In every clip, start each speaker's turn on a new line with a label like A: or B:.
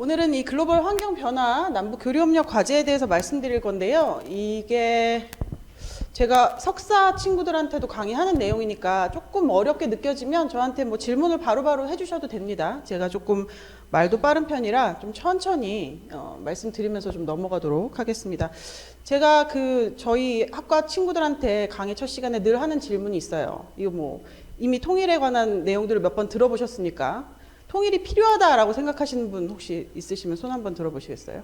A: 오늘은 이 글로벌 환경 변화, 남북 교류협력 과제에 대해서 말씀드릴 건데요. 이게 제가 석사 친구들한테도 강의하는 내용이니까 조금 어렵게 느껴지면 저한테 뭐 질문을 바로바로 해주셔도 됩니다. 제가 조금 말도 빠른 편이라 좀 천천히 말씀드리면서 좀 넘어가도록 하겠습니다. 제가 저희 학과 친구들한테 강의 첫 시간에 늘 하는 질문이 있어요. 이거 뭐 이미 통일에 관한 내용들을 몇 번 들어보셨으니까 통일이 필요하다라고 생각하시는 분 혹시 있으시면 손 한번 들어보시겠어요?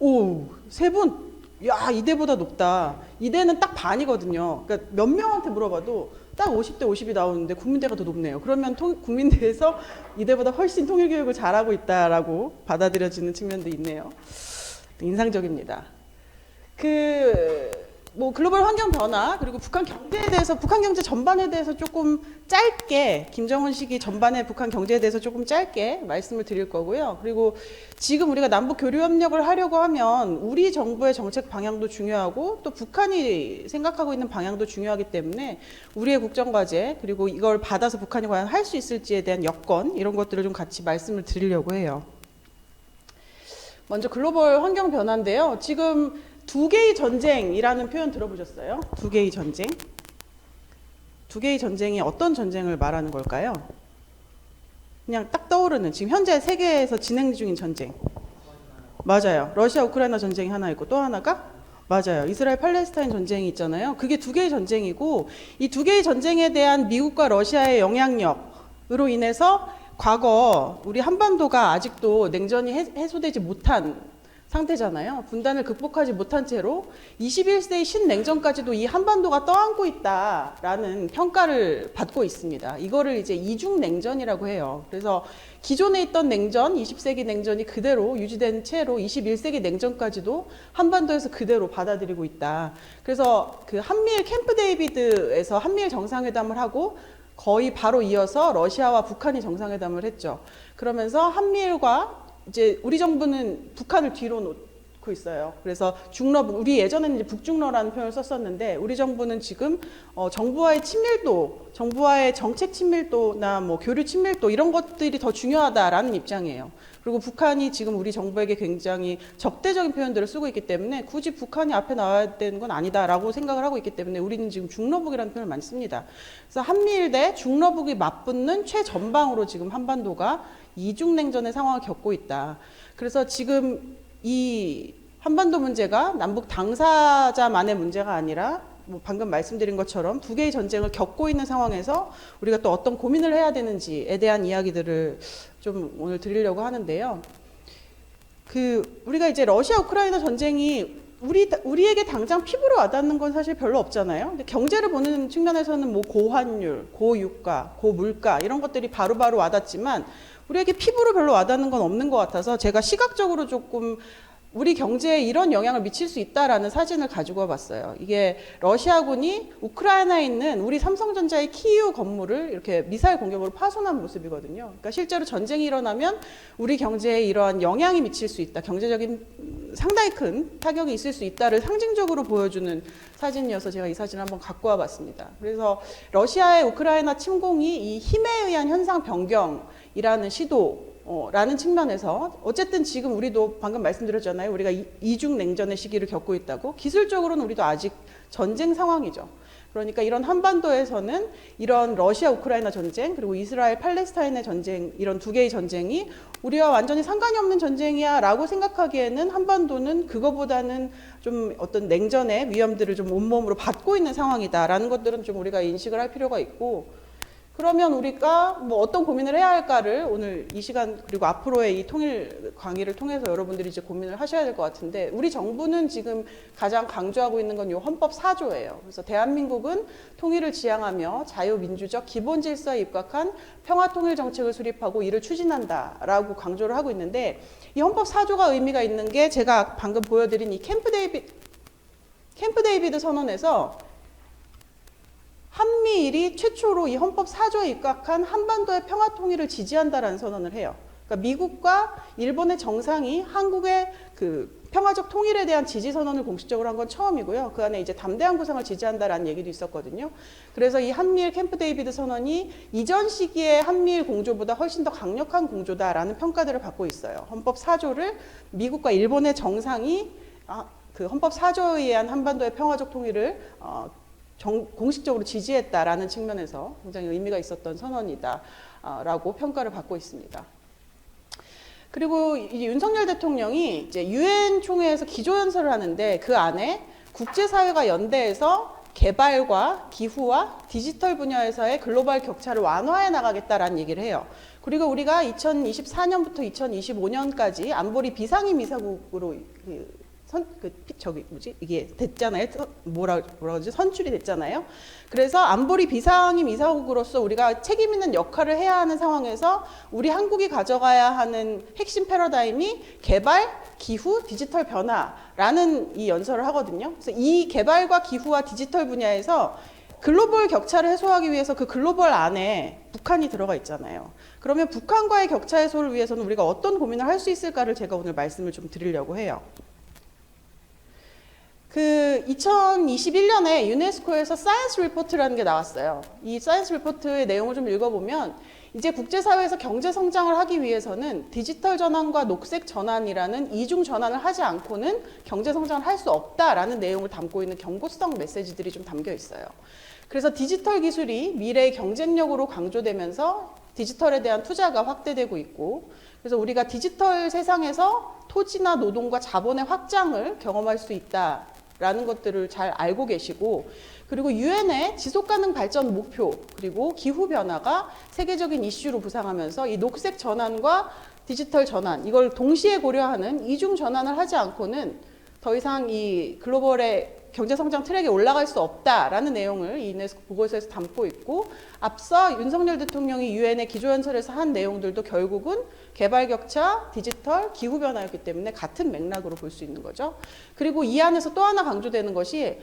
A: 오, 세 분? 야, 이대보다 높다. 이대는 딱 반이거든요. 그러니까 몇 명한테 물어봐도 딱 50대 50이 나오는데 국민대가 더 높네요. 그러면 국민대에서 이대보다 훨씬 통일교육을 잘하고 있다라고 받아들여지는 측면도 있네요. 인상적입니다. 뭐 글로벌 환경 변화 그리고 북한 경제에 대해서 북한 경제 전반에 대해서 조금 짧게 김정은 시기 전반의 북한 경제에 대해서 조금 짧게 말씀을 드릴 거고요. 그리고 지금 우리가 남북 교류 협력을 하려고 하면 우리 정부의 정책 방향도 중요하고 또 북한이 생각하고 있는 방향도 중요하기 때문에 우리의 국정 과제 그리고 이걸 받아서 북한이 과연 할 수 있을지에 대한 여건 이런 것들을 좀 같이 말씀을 드리려고 해요. 먼저 글로벌 환경 변화인데요. 지금 두 개의 전쟁이라는 표현 들어보셨어요? 두 개의 전쟁. 두 개의 전쟁이 어떤 전쟁을 말하는 걸까요? 그냥 딱 떠오르는 지금 현재 세계에서 진행 중인 전쟁. 맞아요. 러시아 우크라이나 전쟁이 하나 있고 또 하나가 맞아요. 이스라엘 팔레스타인 전쟁이 있잖아요. 그게 두 개의 전쟁이고 이 두 개의 전쟁에 대한 미국과 러시아의 영향력으로 인해서 과거 우리 한반도가 아직도 냉전이 해소되지 못한 상태잖아요. 분단을 극복하지 못한 채로 21세기 신냉전까지도 이 한반도가 떠안고 있다라는 평가를 받고 있습니다. 이거를 이제 이중냉전이라고 해요. 그래서 기존에 있던 냉전, 20세기 냉전이 그대로 유지된 채로 21세기 냉전까지도 한반도에서 그대로 받아들이고 있다. 그래서 그 한미일 캠프 데이비드에서 한미일 정상회담을 하고 거의 바로 이어서 러시아와 북한이 정상회담을 했죠. 그러면서 한미일과 이제 우리 정부는 북한을 뒤로 놓고 있어요. 그래서 중러, 우리 예전에는 이제 북중러라는 표현을 썼었는데 우리 정부는 지금 정부와의 친밀도, 정부와의 정책 친밀도나 뭐 교류 친밀도 이런 것들이 더 중요하다라는 입장이에요. 그리고 북한이 지금 우리 정부에게 굉장히 적대적인 표현들을 쓰고 있기 때문에 굳이 북한이 앞에 나와야 되는 건 아니다라고 생각을 하고 있기 때문에 우리는 지금 중러북이라는 표현을 많이 씁니다. 그래서 한미일 대 중러북이 맞붙는 최전방으로 지금 한반도가 이중냉전의 상황을 겪고 있다. 그래서 지금 이 한반도 문제가 남북 당사자만의 문제가 아니라 뭐 방금 말씀드린 것처럼 두 개의 전쟁을 겪고 있는 상황에서 우리가 또 어떤 고민을 해야 되는지에 대한 이야기들을 좀 오늘 드리려고 하는데요. 우리가 이제 러시아 우크라이나 전쟁이 우리에게 당장 피부로 와닿는 건 사실 별로 없잖아요. 근데 경제를 보는 측면에서는 뭐 고환율, 고유가, 고물가 이런 것들이 바로바로 와닿지만 우리에게 피부로 별로 와닿는 건 없는 것 같아서 제가 시각적으로 조금 우리 경제에 이런 영향을 미칠 수 있다라는 사진을 가지고 와봤어요. 이게 러시아군이 우크라이나에 있는 우리 삼성전자의 키이우 건물을 이렇게 미사일 공격으로 파손한 모습이거든요. 그러니까 실제로 전쟁이 일어나면 우리 경제에 이러한 영향이 미칠 수 있다. 경제적인 상당히 큰 타격이 있을 수 있다를 상징적으로 보여주는 사진이어서 제가 이 사진을 한번 갖고 와봤습니다. 그래서 러시아의 우크라이나 침공이 이 힘에 의한 현상 변경이라는 시도라는 측면에서 어쨌든 지금 우리도 방금 말씀드렸잖아요. 우리가 이중 냉전의 시기를 겪고 있다고. 기술적으로는 우리도 아직 전쟁 상황이죠. 그러니까 이런 한반도에서는 이런 러시아 우크라이나 전쟁 그리고 이스라엘 팔레스타인의 전쟁 이런 두 개의 전쟁이 우리와 완전히 상관이 없는 전쟁이야 라고 생각하기에는 한반도는 그거보다는 좀 어떤 냉전의 위험들을 좀 온몸으로 받고 있는 상황이다라는 것들은 좀 우리가 인식을 할 필요가 있고 그러면 우리가 뭐 어떤 고민을 해야 할까를 오늘 이 시간 그리고 앞으로의 이 통일 강의를 통해서 여러분들이 이제 고민을 하셔야 될 것 같은데 우리 정부는 지금 가장 강조하고 있는 건 이 헌법 4조예요. 그래서 대한민국은 통일을 지향하며 자유민주적 기본 질서에 입각한 평화통일 정책을 수립하고 이를 추진한다라고 강조를 하고 있는데 이 헌법 4조가 의미가 있는 게 제가 방금 보여드린 이 캠프 데이비드 선언에서 한미일이 최초로 이 헌법 4조에 입각한 한반도의 평화 통일을 지지한다라는 선언을 해요. 그러니까 미국과 일본의 정상이 한국의 그 평화적 통일에 대한 지지 선언을 공식적으로 한 건 처음이고요. 그 안에 이제 담대한 구상을 지지한다라는 얘기도 있었거든요. 그래서 이 한미일 캠프 데이비드 선언이 이전 시기의 한미일 공조보다 훨씬 더 강력한 공조다라는 평가들을 받고 있어요. 헌법 4조를 미국과 일본의 정상이 그 헌법 4조에 의한 한반도의 평화적 통일을 공식적으로 지지했다라는 측면에서 굉장히 의미가 있었던 선언이다라고 평가를 받고 있습니다. 그리고 이 윤석열 대통령이 이제 유엔 총회에서 기조연설을 하는데 그 안에 국제사회가 연대해서 개발과 기후와 디지털 분야에서의 글로벌 격차를 완화해 나가겠다라는 얘기를 해요. 그리고 우리가 2024년부터 2025년까지 안보리 비상임 이사국으로 이게 됐잖아요. 뭐라 그러지? 선출이 됐잖아요. 그래서 안보리 비상임 이사국으로서 우리가 책임 있는 역할을 해야 하는 상황에서 우리 한국이 가져가야 하는 핵심 패러다임이 개발, 기후, 디지털 변화라는 이 연설을 하거든요. 그래서 이 개발과 기후와 디지털 분야에서 글로벌 격차를 해소하기 위해서 그 글로벌 안에 북한이 들어가 있잖아요. 그러면 북한과의 격차 해소를 위해서는 우리가 어떤 고민을 할 수 있을까를 제가 오늘 말씀을 좀 드리려고 해요. 그 2021년에 유네스코에서 사이언스 리포트라는 게 나왔어요. 이 사이언스 리포트의 내용을 좀 읽어보면 이제 국제사회에서 경제 성장을 하기 위해서는 디지털 전환과 녹색 전환이라는 이중 전환을 하지 않고는 경제 성장을 할 수 없다라는 내용을 담고 있는 경고성 메시지들이 좀 담겨 있어요. 그래서 디지털 기술이 미래의 경쟁력으로 강조되면서 디지털에 대한 투자가 확대되고 있고, 그래서 우리가 디지털 세상에서 토지나 노동과 자본의 확장을 경험할 수 있다라는 것들을 잘 알고 계시고, 그리고 유엔의 지속가능 발전 목표 그리고 기후 변화가 세계적인 이슈로 부상하면서 이 녹색 전환과 디지털 전환 이걸 동시에 고려하는 이중 전환을 하지 않고는 더 이상 이 글로벌의 경제 성장 트랙에 올라갈 수 없다라는 내용을 이 유네스코 보고서에서 담고 있고, 앞서 윤석열 대통령이 유엔의 기조연설에서 한 내용들도 결국은 개발 격차, 디지털, 기후 변화였기 때문에 같은 맥락으로 볼 수 있는 거죠. 그리고 이 안에서 또 하나 강조되는 것이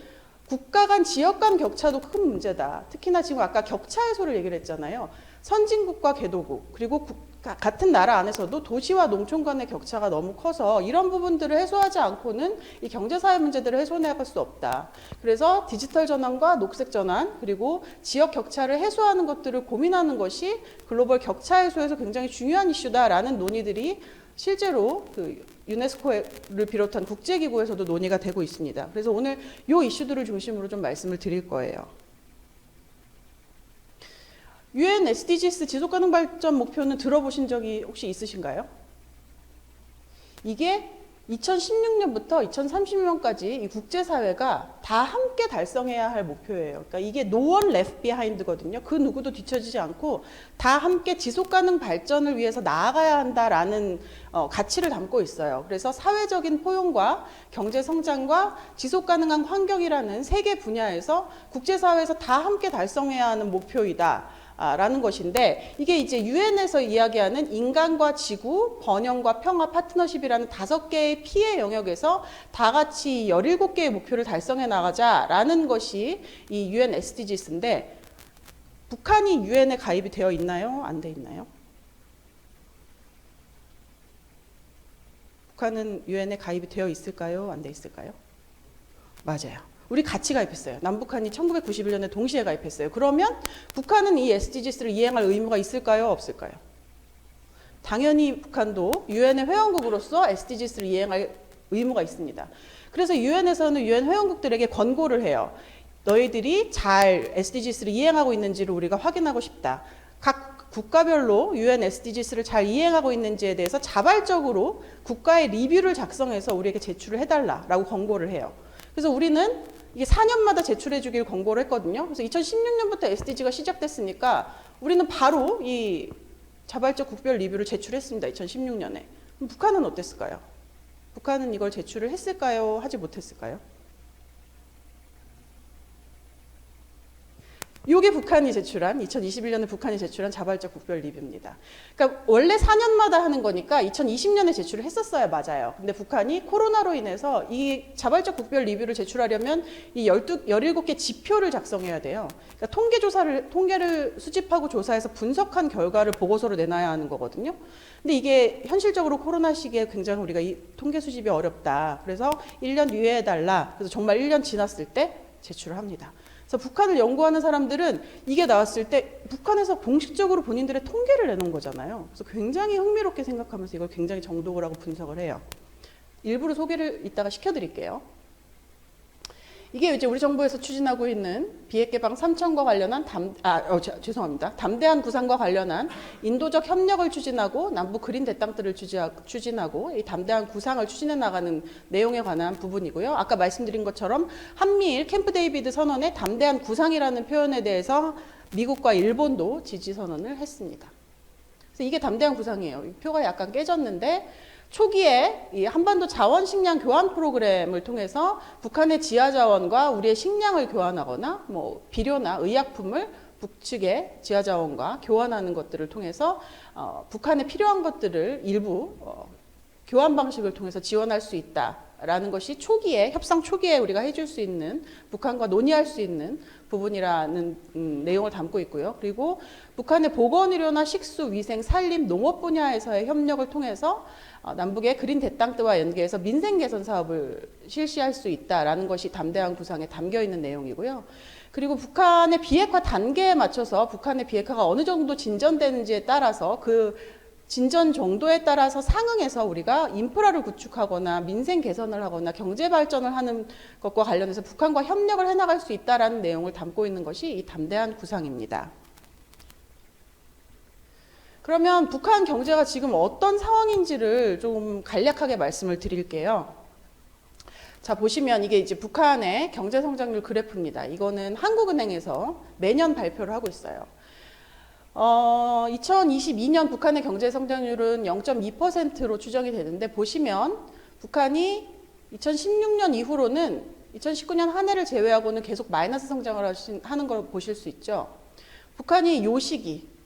A: 국가 간 지역 간 격차도 큰 문제다. 특히나 지금 아까 격차 해소를 얘기를 했잖아요. 선진국과 개도국, 그리고 같은 나라 안에서도 도시와 농촌 간의 격차가 너무 커서 이런 부분들을 해소하지 않고는 이 경제사회 문제들을 해소해나갈 수 없다. 그래서 디지털 전환과 녹색 전환, 그리고 지역 격차를 해소하는 것들을 고민하는 것이 글로벌 격차 해소에서 굉장히 중요한 이슈다라는 논의들이 실제로 그 유네스코를 비롯한 국제기구에서도 논의가 되고 있습니다. 그래서 오늘 이 이슈들을 중심으로 좀 말씀을 드릴 거예요. 유엔 SDGs 지속가능 발전 목표는 들어보신 적이 혹시 있으신가요? 이게 2016년부터 2030년까지 이 국제사회가 다 함께 달성해야 할 목표예요. 그러니까 이게 No one left behind거든요. 그 누구도 뒤처지지 않고 다 함께 지속가능 발전을 위해서 나아가야 한다라는 가치를 담고 있어요. 그래서 사회적인 포용과 경제 성장과 지속가능한 환경이라는 세 개 분야에서 국제사회에서 다 함께 달성해야 하는 목표이다. 라는 것인데, 이게 이제 유엔에서 이야기하는 인간과 지구, 번영과 평화 파트너십이라는 5개의 피해 영역에서 다 같이 17개의 목표를 달성해 나가자라는 것이 이 유엔 SDGs인데, 북한이 유엔에 가입이 되어 있나요? 안 돼 있나요? 북한은 유엔에 가입이 되어 있을까요? 안 돼 있을까요? 맞아요. 우리 같이 가입했어요. 남북한이 1991년에 동시에 가입했어요. 그러면 북한은 이 SDGs를 이행할 의무가 있을까요? 없을까요? 당연히 북한도 유엔의 회원국으로서 SDGs를 이행할 의무가 있습니다. 그래서 유엔에서는 유엔 회원국들에게 권고를 해요. 너희들이 잘 SDGs를 이행하고 있는지를 우리가 확인하고 싶다. 각 국가별로 유엔 SDGs를 잘 이행하고 있는지에 대해서 자발적으로 국가의 리뷰를 작성해서 우리에게 제출을 해달라라고 권고를 해요. 그래서 우리는 이게 4년마다 제출해 주길 권고를 했거든요. 그래서 2016년부터 SDG가 시작됐으니까 우리는 바로 이 자발적 국별 리뷰를 제출했습니다. 2016년에. 그럼 북한은 어땠을까요? 북한은 이걸 제출을 했을까요? 하지 못했을까요? 요게 북한이 제출한 2021년에 북한이 제출한 자발적 국별 리뷰입니다. 그러니까 원래 4년마다 하는 거니까 2020년에 제출을 했었어야 맞아요. 근데 북한이 코로나로 인해서 이 자발적 국별 리뷰를 제출하려면 이 17개 지표를 작성해야 돼요. 그러니까 통계를 수집하고 조사해서 분석한 결과를 보고서로 내놔야 하는 거거든요. 근데 이게 현실적으로 코로나 시기에 굉장히 우리가 이 통계 수집이 어렵다. 그래서 1년 유예해 달라. 그래서 정말 1년 지났을 때 제출을 합니다. 그래서 북한을 연구하는 사람들은 이게 나왔을 때 북한에서 공식적으로 본인들의 통계를 내놓은 거잖아요. 그래서 굉장히 흥미롭게 생각하면서 이걸 굉장히 정독을 하고 분석을 해요. 일부러 소개를 이따가 시켜드릴게요. 이게 이제 우리 정부에서 추진하고 있는 비핵 개방 3천과 관련한 담대한 구상과 관련한 인도적 협력을 추진하고 남북 그린 대땅들을 추진하고 이 담대한 구상을 추진해 나가는 내용에 관한 부분이고요. 아까 말씀드린 것처럼 한미일 캠프 데이비드 선언의 담대한 구상이라는 표현에 대해서 미국과 일본도 지지 선언을 했습니다. 그래서 이게 담대한 구상이에요. 이 표가 약간 깨졌는데 초기에 이 한반도 자원 식량 교환 프로그램을 통해서 북한의 지하 자원과 우리의 식량을 교환하거나 뭐 비료나 의약품을 북측의 지하 자원과 교환하는 것들을 통해서 북한에 필요한 것들을 일부 교환 방식을 통해서 지원할 수 있다라는 것이 협상 초기에 우리가 해줄 수 있는 북한과 논의할 수 있는 부분이라는 내용을 담고 있고요. 그리고 북한의 보건의료나 식수, 위생, 산림, 농업 분야에서의 협력을 통해서 남북의 그린 대땅뜨와 연계해서 민생 개선 사업을 실시할 수 있다라는 것이 담대한 구상에 담겨 있는 내용이고요. 그리고 북한의 비핵화 단계에 맞춰서 북한의 비핵화가 어느 정도 진전되는지에 따라서 그 진전 정도에 따라서 상응해서 우리가 인프라를 구축하거나 민생 개선을 하거나 경제 발전을 하는 것과 관련해서 북한과 협력을 해나갈 수 있다라는 내용을 담고 있는 것이 이 담대한 구상입니다. 그러면 북한 경제가 지금 어떤 상황인지를 좀 간략하게 말씀을 드릴게요. 자, 보시면 이게 이제 북한의 경제 성장률 그래프입니다. 이거는 한국은행에서 매년 발표를 하고 있어요. 2022년 북한의 경제 성장률은 0.2%로 추정이 되는데 보시면 북한이 2016년 이후로는 2019년 한 해를 제외하고는 계속 마이너스 성장을 하는 걸 보실 수 있죠. 북한이 요 시기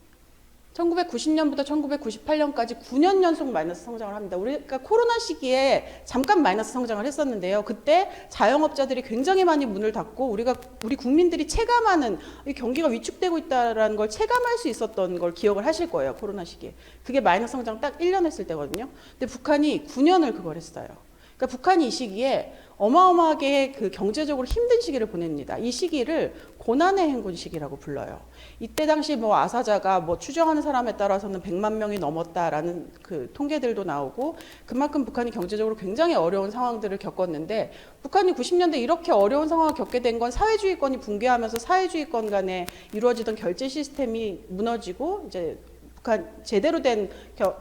A: 1990년부터 1998년까지 9년 연속 마이너스 성장을 합니다. 우리가 코로나 시기에 잠깐 마이너스 성장을 했었는데요. 그때 자영업자들이 굉장히 많이 문을 닫고 우리 국민들이 체감하는 이 경기가 위축되고 있다는 걸 체감할 수 있었던 걸 기억을 하실 거예요. 코로나 시기에. 그게 마이너스 성장 딱 1년 했을 때거든요. 근데 북한이 9년을 그걸 했어요. 그러니까 북한이 이 시기에 어마어마하게 그 경제적으로 힘든 시기를 보냅니다. 이 시기를 고난의 행군 시기라고 불러요. 이때 당시 뭐 아사자가 뭐 추정하는 사람에 따라서는 100만 명이 넘었다라는 그 통계들도 나오고 그만큼 북한이 경제적으로 굉장히 어려운 상황들을 겪었는데 북한이 90년대 이렇게 어려운 상황을 겪게 된 건 사회주의권이 붕괴하면서 사회주의권 간에 이루어지던 결제 시스템이 무너지고 이제 북한 제대로 된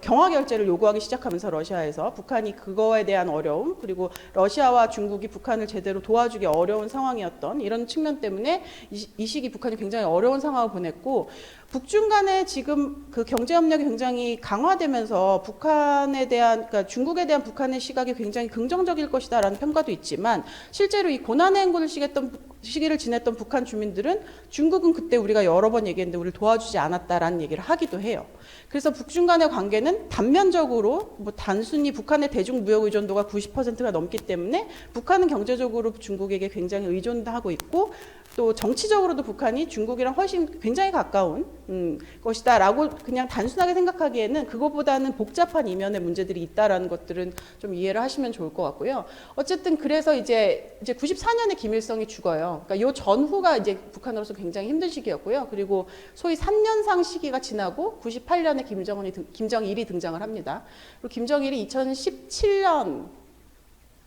A: 경화 결제를 요구하기 시작하면서 러시아에서 북한이 그거에 대한 어려움 그리고 러시아와 중국이 북한을 제대로 도와주기 어려운 상황이었던 이런 측면 때문에 이 시기 북한이 굉장히 어려운 상황을 보냈고 북중 간에 지금 그 경제 협력이 굉장히 강화되면서 북한에 대한 그러니까 중국에 대한 북한의 시각이 굉장히 긍정적일 것이다라는 평가도 있지만 실제로 이 고난의 행군을 시기를 지냈던 북한 주민들은 중국은 그때 우리가 여러 번 얘기했는데 우리를 도와주지 않았다라는 얘기를 하기도 해요. 그래서 북중 간의 관계는 단면적으로 뭐 단순히 북한의 대중 무역 의존도가 90%가 넘기 때문에 북한은 경제적으로 중국에게 굉장히 의존하고 있고 또 정치적으로도 북한이 중국이랑 굉장히 가까운 것이다라고 그냥 단순하게 생각하기에는 그것보다는 복잡한 이면의 문제들이 있다라는 것들은 좀 이해를 하시면 좋을 것 같고요. 어쨌든 그래서 이제 94년에 김일성이 죽어요. 그러니까 요 전후가 이제 북한으로서 굉장히 힘든 시기였고요. 그리고 소위 3년상 시기가 지나고 98년에 김정일이 등장을 합니다. 그리고 김정일이 2011년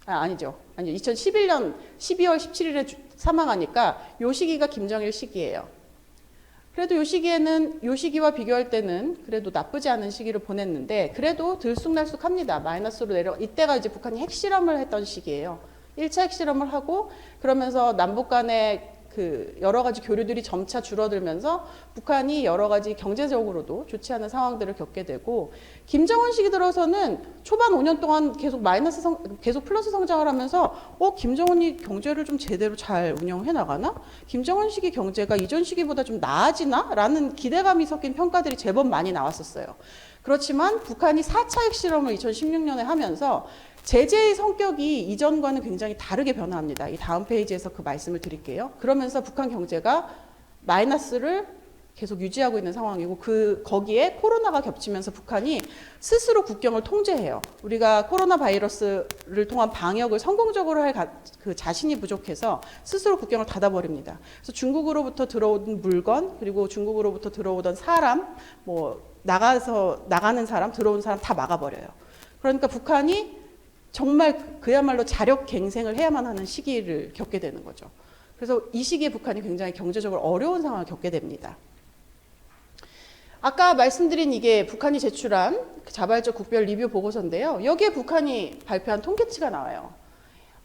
A: 12월 17일에 사망하니까 요 시기가 김정일 시기예요. 그래도 요 시기와 비교할 때는 그래도 나쁘지 않은 시기를 보냈는데 그래도 들쑥날쑥합니다. 마이너스로 이때가 이제 북한이 핵실험을 했던 시기예요. 1차 핵실험을 하고 그러면서 남북 간의 그 여러 가지 교류들이 점차 줄어들면서 북한이 여러 가지 경제적으로도 좋지 않은 상황들을 겪게 되고, 김정은 시기 들어서는 초반 5년 동안 계속 계속 플러스 성장을 하면서 김정은이 경제를 좀 제대로 잘 운영해 나가나? 김정은 시기 경제가 이전 시기보다 좀 나아지나? 라는 기대감이 섞인 평가들이 제법 많이 나왔었어요. 그렇지만 북한이 4차 핵실험을 2016년에 하면서 제재의 성격이 이전과는 굉장히 다르게 변화합니다. 이 다음 페이지에서 그 말씀을 드릴게요. 그러면서 북한 경제가 마이너스를 계속 유지하고 있는 상황이고, 거기에 코로나가 겹치면서 북한이 스스로 국경을 통제해요. 우리가 코로나 바이러스를 통한 방역을 성공적으로 할 그 자신이 부족해서 스스로 국경을 닫아버립니다. 그래서 중국으로부터 들어오는 물건, 그리고 중국으로부터 들어오던 사람, 나가는 사람, 들어온 사람 다 막아버려요. 그러니까 북한이 정말 그야말로 자력갱생을 해야만 하는 시기를 겪게 되는 거죠. 그래서 이 시기에 북한이 굉장히 경제적으로 어려운 상황을 겪게 됩니다. 아까 말씀드린 이게 북한이 제출한 자발적 국별 리뷰 보고서인데요. 여기에 북한이 발표한 통계치가 나와요.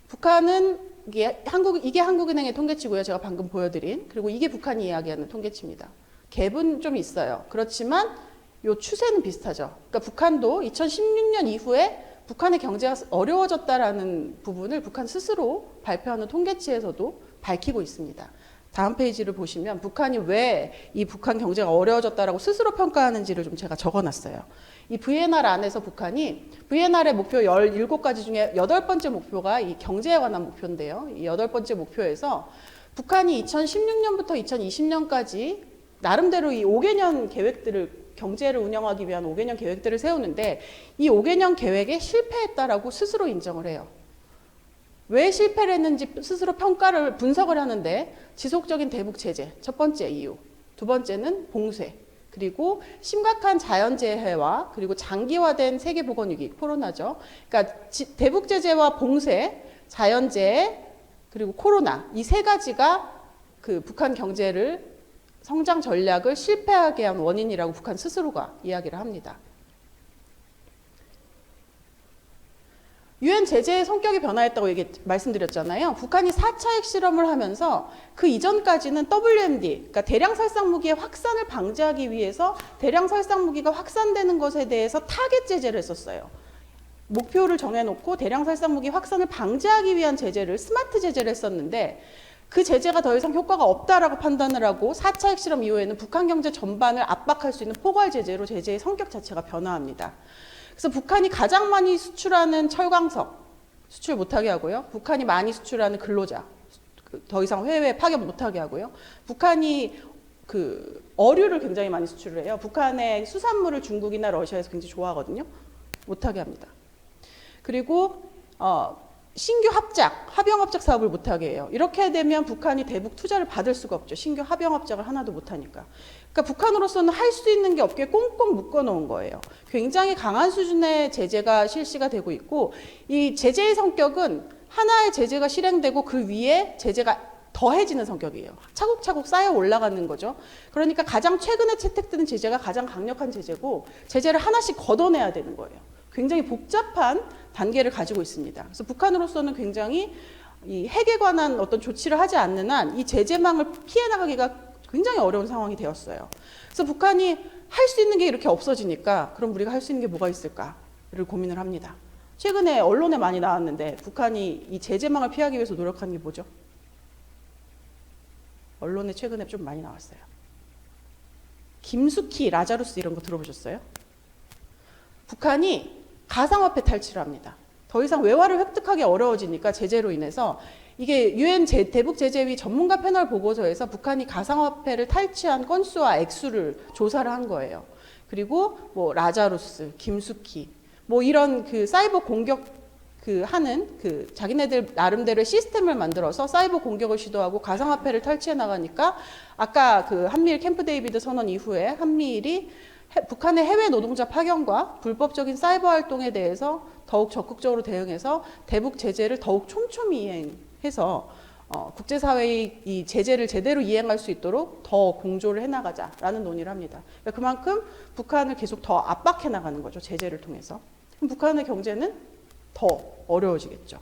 A: 북한은 이게 한국은행의 통계치고요. 제가 방금 보여드린. 그리고 이게 북한이 이야기하는 통계치입니다. 갭은 좀 있어요. 그렇지만 요 추세는 비슷하죠. 그러니까 북한도 2016년 이후에 북한의 경제가 어려워졌다라는 부분을 북한 스스로 발표하는 통계치에서도 밝히고 있습니다. 다음 페이지를 보시면 북한이 왜 이 북한 경제가 어려워졌다라고 스스로 평가하는지를 좀 제가 적어놨어요. 이 VNR 안에서 북한이 VNR의 목표 17가지 중에 8번째 목표가 이 경제에 관한 목표인데요. 이 8번째 목표에서 북한이 2016년부터 2020년까지 나름대로 이 5개년 계획들을, 경제를 운영하기 위한 5개년 계획들을 세우는데, 이 5개년 계획에 실패했다라고 스스로 인정을 해요. 왜 실패를 했는지 스스로 분석을 하는데, 지속적인 대북 제재, 첫 번째 이유. 두 번째는 봉쇄. 그리고 심각한 자연재해와 그리고 장기화된 세계보건위기, 코로나죠. 그러니까 대북 제재와 봉쇄, 자연재해, 그리고 코로나, 이 세 가지가 그 북한 경제를, 성장 전략을 실패하게 한 원인이라고 북한 스스로가 이야기를 합니다. 유엔 제재의 성격이 변화했다고 말씀드렸잖아요. 북한이 4차 핵실험을 하면서 그 이전까지는 WMD, 그러니까 대량 살상 무기의 확산을 방지하기 위해서 대량 살상 무기가 확산되는 것에 대해서 타겟 제재를 했었어요. 목표를 정해놓고 대량 살상 무기 확산을 방지하기 위한 제재를, 스마트 제재를 했었는데, 그 제재가 더 이상 효과가 없다라고 판단을 하고 4차 핵실험 이후에는 북한 경제 전반을 압박할 수 있는 포괄 제재로 제재의 성격 자체가 변화합니다. 그래서 북한이 가장 많이 수출하는 철광석 수출 못하게 하고요. 북한이 많이 수출하는 근로자 더 이상 해외에 파견 못하게 하고요. 북한이 그 어류를 굉장히 많이 수출을 해요. 북한의 수산물을 중국이나 러시아에서 굉장히 좋아하거든요. 못하게 합니다. 그리고 신규 합병합작 사업을 못하게 해요. 이렇게 되면 북한이 대북 투자를 받을 수가 없죠. 신규 합병합작을 하나도 못하니까. 그러니까 북한으로서는 할 수 있는 게 없게 꽁꽁 묶어놓은 거예요. 굉장히 강한 수준의 제재가 실시가 되고 있고, 이 제재의 성격은 하나의 제재가 실행되고 그 위에 제재가 더해지는 성격이에요. 차곡차곡 쌓여 올라가는 거죠. 그러니까 가장 최근에 채택되는 제재가 가장 강력한 제재고, 제재를 하나씩 걷어내야 되는 거예요. 굉장히 복잡한 단계를 가지고 있습니다. 그래서 북한으로서는 굉장히 이 핵에 관한 어떤 조치를 하지 않는 한 이 제재망을 피해 나가기가 굉장히 어려운 상황이 되었어요. 그래서 북한이 할 수 있는 게 이렇게 없어지니까 그럼 우리가 할 수 있는 게 뭐가 있을까를 고민을 합니다. 최근에 언론에 많이 나왔는데 북한이 이 제재망을 피하기 위해서 노력하는 게 뭐죠? 언론에 최근에 좀 많이 나왔어요. 김숙희, 라자루스 이런 거 들어보셨어요? 북한이 가상화폐 탈취를 합니다. 더 이상 외화를 획득하기 어려워지니까 제재로 인해서 이게 유엔 대북 제재위 전문가 패널 보고서에서 북한이 가상화폐를 탈취한 건수와 액수를 조사를 한 거예요. 그리고 뭐 라자루스, 김숙희, 뭐 이런 그 사이버 공격 하는 자기네들 나름대로의 시스템을 만들어서 사이버 공격을 시도하고 가상화폐를 탈취해 나가니까 아까 그 한미일 캠프 데이비드 선언 이후에 한미일이 북한의 해외 노동자 파견과 불법적인 사이버 활동에 대해서 더욱 적극적으로 대응해서 대북 제재를 더욱 촘촘히 이행해서 국제사회의 이 제재를 제대로 이행할 수 있도록 더 공조를 해나가자라는 논의를 합니다. 그러니까 그만큼 북한을 계속 더 압박해 나가는 거죠. 제재를 통해서. 그럼 북한의 경제는 더 어려워지겠죠.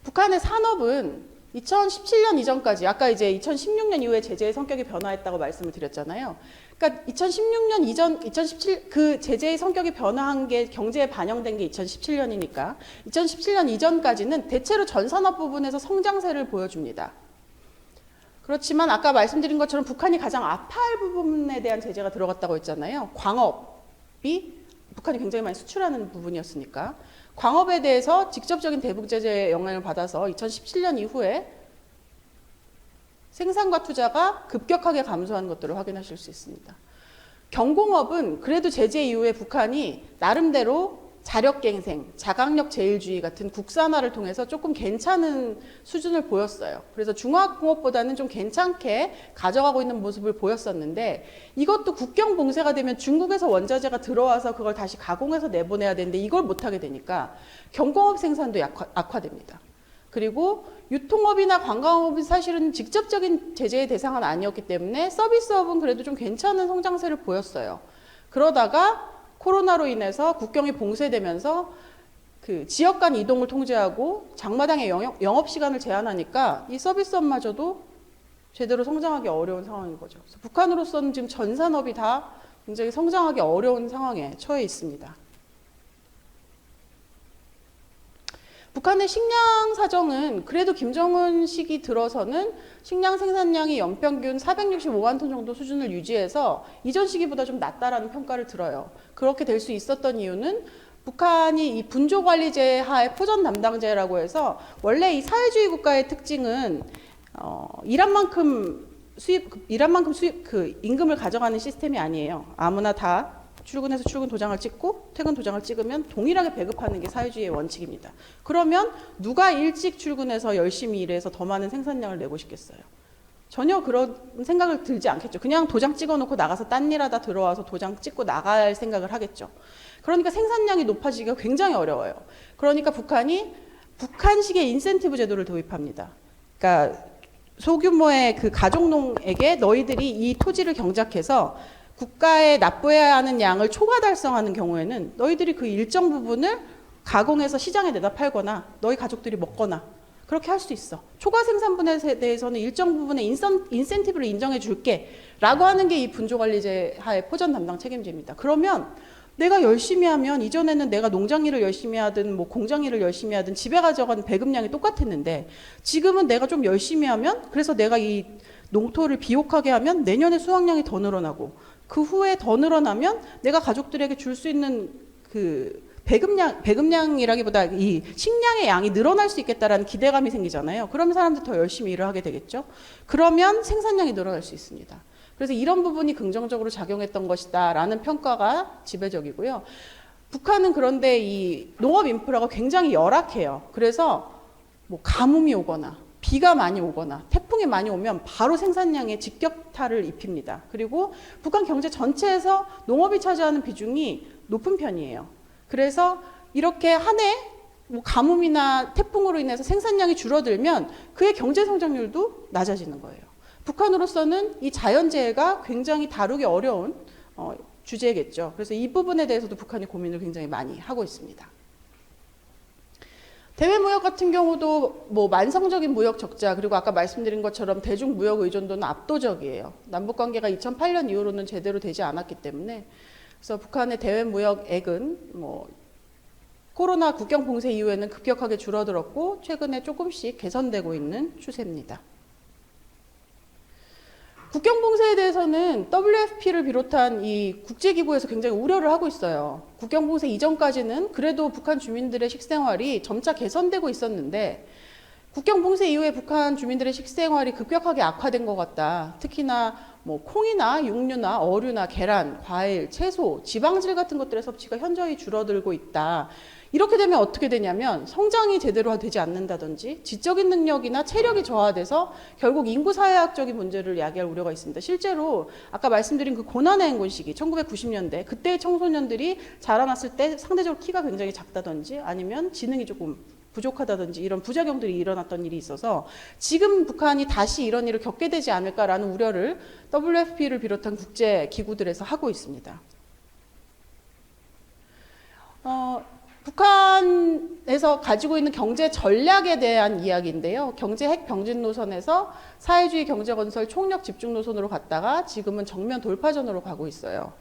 A: 북한의 산업은 2017년 이전까지, 아까 이제 2016년 이후에 제재의 성격이 변화했다고 말씀을 드렸잖아요. 그러니까 2016년 이전, 2017, 그 제재의 성격이 변화한 게 경제에 반영된 게 2017년이니까 2017년 이전까지는 대체로 전 산업 부분에서 성장세를 보여줍니다. 그렇지만 아까 말씀드린 것처럼 북한이 가장 아파할 부분에 대한 제재가 들어갔다고 했잖아요. 광업이 북한이 굉장히 많이 수출하는 부분이었으니까 광업에 대해서 직접적인 대북 제재의 영향을 받아서 2017년 이후에 생산과 투자가 급격하게 감소한 것들을 확인하실 수 있습니다. 경공업은 그래도 제재 이후에 북한이 나름대로 자력갱생, 자강력 제일주의 같은 국산화를 통해서 조금 괜찮은 수준을 보였어요. 그래서 중화공업보다는 좀 괜찮게 가져가고 있는 모습을 보였었는데 이것도 국경 봉쇄가 되면 중국에서 원자재가 들어와서 그걸 다시 가공해서 내보내야 되는데 이걸 못하게 되니까 경공업 생산도 악화됩니다. 그리고 유통업이나 관광업은 사실은 직접적인 제재의 대상은 아니었기 때문에 서비스업은 그래도 좀 괜찮은 성장세를 보였어요. 그러다가 코로나로 인해서 국경이 봉쇄되면서 그 지역 간 이동을 통제하고 장마당의 영업시간을 제한하니까 이 서비스업마저도 제대로 성장하기 어려운 상황인 거죠. 그래서 북한으로서는 지금 전 산업이 다 굉장히 성장하기 어려운 상황에 처해 있습니다. 북한의 식량 사정은 그래도 김정은 시기 들어서는 식량 생산량이 연평균 465만 톤 정도 수준을 유지해서 이전 시기보다 좀 낮다라는 평가를 들어요. 그렇게 될 수 있었던 이유는 북한이 이 분조관리제 하에 포전 담당제라고 해서 원래 이 사회주의 국가의 특징은 일한 만큼 수입 그 임금을 가져가는 시스템이 아니에요. 아무나 다 출근해서 출근 도장을 찍고 퇴근 도장을 찍으면 동일하게 배급하는 게 사회주의의 원칙입니다. 그러면 누가 일찍 출근해서 열심히 일해서 더 많은 생산량을 내고 싶겠어요? 전혀 그런 생각을 들지 않겠죠. 그냥 도장 찍어놓고 나가서 딴 일하다 들어와서 도장 찍고 나갈 생각을 하겠죠. 그러니까 생산량이 높아지기가 굉장히 어려워요. 그러니까 북한이 북한식의 인센티브 제도를 도입합니다. 그러니까 소규모의 그 가족농에게 너희들이 이 토지를 경작해서 국가에 납부해야 하는 양을 초과 달성하는 경우에는 너희들이 그 일정 부분을 가공해서 시장에 내다 팔거나 너희 가족들이 먹거나 그렇게 할 수 있어. 초과 생산분에 대해서는 일정 부분의 인센티브를 인정해 줄게 라고 하는 게 이 분조관리제 하에 포전 담당 책임제입니다. 그러면 내가 열심히 하면 이전에는 내가 농장 일을 열심히 하든 뭐 공장 일을 열심히 하든 집에 가져간 배급량이 똑같았는데 지금은 내가 좀 열심히 하면 그래서 내가 이 농토를 비옥하게 하면 내년에 수확량이 더 늘어나고 그 후에 더 늘어나면 내가 가족들에게 줄 수 있는 그 배급량이라기보다 이 식량의 양이 늘어날 수 있겠다라는 기대감이 생기잖아요. 그러면 사람들 더 열심히 일을 하게 되겠죠. 그러면 생산량이 늘어날 수 있습니다. 그래서 이런 부분이 긍정적으로 작용했던 것이다라는 평가가 지배적이고요. 북한은 그런데 이 농업 인프라가 굉장히 열악해요. 그래서 뭐 가뭄이 오거나 비가 많이 오거나 태풍이 많이 오면 바로 생산량에 직격탄을 입힙니다. 그리고 북한 경제 전체에서 농업이 차지하는 비중이 높은 편이에요. 그래서 이렇게 한 해 뭐 가뭄이나 태풍으로 인해서 생산량이 줄어들면 그의 경제 성장률도 낮아지는 거예요. 북한으로서는 이 자연재해가 굉장히 다루기 어려운 주제겠죠. 그래서 이 부분에 대해서도 북한이 고민을 굉장히 많이 하고 있습니다. 대외무역 같은 경우도 뭐 만성적인 무역 적자 그리고 아까 말씀드린 것처럼 대중무역 의존도는 압도적이에요. 남북관계가 2008년 이후로는 제대로 되지 않았기 때문에 그래서 북한의 대외무역액은 뭐 코로나 국경 봉쇄 이후에는 급격하게 줄어들었고 최근에 조금씩 개선되고 있는 추세입니다. 국경 봉쇄에 대해서는 WFP를 비롯한 이 국제기구에서 굉장히 우려를 하고 있어요. 국경 봉쇄 이전까지는 그래도 북한 주민들의 식생활이 점차 개선되고 있었는데 국경 봉쇄 이후에 북한 주민들의 식생활이 급격하게 악화된 것 같다. 특히나 뭐 콩이나 육류나 어류나 계란, 과일, 채소, 지방질 같은 것들의 섭취가 현저히 줄어들고 있다. 이렇게 되면 어떻게 되냐면 성장이 제대로 되지 않는다든지 지적인 능력이나 체력이 저하돼서 결국 인구 사회학적인 문제를 야기할 우려가 있습니다. 실제로 아까 말씀드린 그 고난의 행군 시기 1990년대 그때의 청소년들이 자라났을 때 상대적으로 키가 굉장히 작다든지 아니면 지능이 조금 부족하다든지 이런 부작용들이 일어났던 일이 있어서 지금 북한이 다시 이런 일을 겪게 되지 않을까라는 우려를 WFP를 비롯한 국제 기구들에서 하고 있습니다. 북한에서 가지고 있는 경제 전략에 대한 이야기인데요. 경제 핵 병진 노선에서 사회주의 경제 건설 총력 집중 노선으로 갔다가 지금은 정면 돌파전으로 가고 있어요.